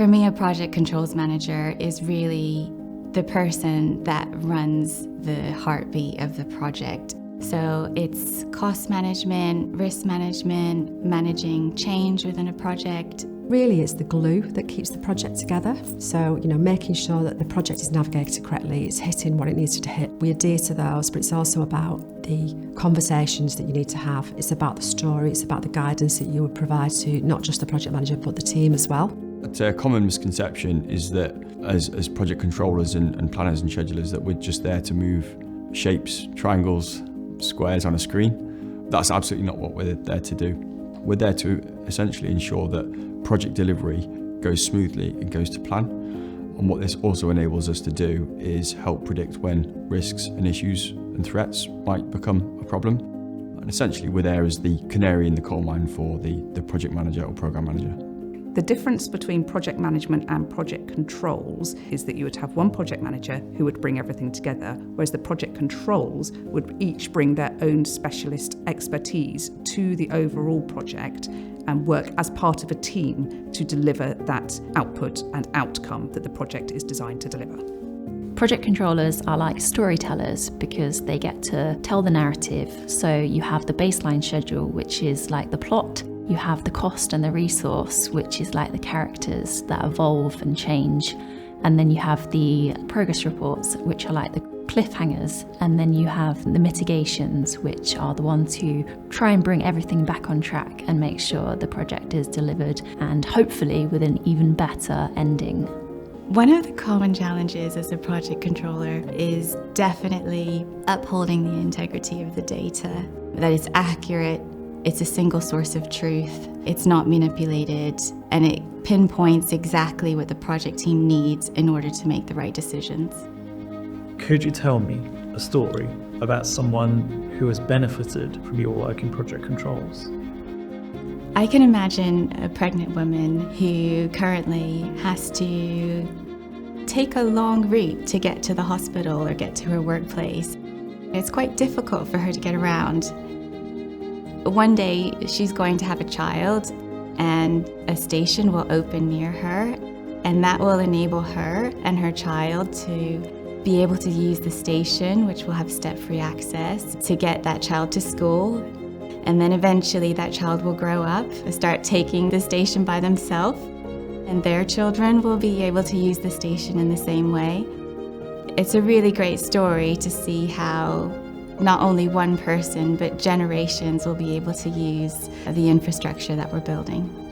For me, a project controls manager is really the person that runs the heartbeat of the project. So it's cost management, risk management, managing change within a project. Really, it's the glue that keeps the project together. So, making sure that the project is navigated correctly, it's hitting what it needs to hit. We adhere to those, but it's also about the conversations that you need to have. It's about the story, it's about the guidance that you would provide to not just the project manager, but the team as well. I'd say a common misconception is that as project controllers and planners and schedulers that we're just there to move shapes, triangles, squares on a screen. That's absolutely not what we're there to do. We're there to essentially ensure that project delivery goes smoothly and goes to plan. And what this also enables us to do is help predict when risks and issues and threats might become a problem. And essentially we're there as the canary in the coal mine for the project manager or program manager. The difference between project management and project controls is that you would have one project manager who would bring everything together, whereas the project controls would each bring their own specialist expertise to the overall project and work as part of a team to deliver that output and outcome that the project is designed to deliver. Project controllers are like storytellers because they get to tell the narrative. So you have the baseline schedule, which is like the plot. You have the cost and the resource, which is like the characters that evolve and change. And then you have the progress reports, which are like the cliffhangers. And then you have the mitigations, which are the ones who try and bring everything back on track and make sure the project is delivered and hopefully with an even better ending. One of the common challenges as a project controller is definitely upholding the integrity of the data, that it's accurate, it's a single source of truth, it's not manipulated, and it pinpoints exactly what the project team needs in order to make the right decisions. Could you tell me a story about someone who has benefited from your work in project controls? I can imagine a pregnant woman who currently has to take a long route to get to the hospital or get to her workplace. It's quite difficult for her to get around. One day she's going to have a child and a station will open near her, and that will enable her and her child to be able to use the station, which will have step-free access, to get that child to school. And then eventually that child will grow up and start taking the station by themselves, and their children will be able to use the station in the same way. It's a really great story to see how not only one person, but generations will be able to use the infrastructure that we're building.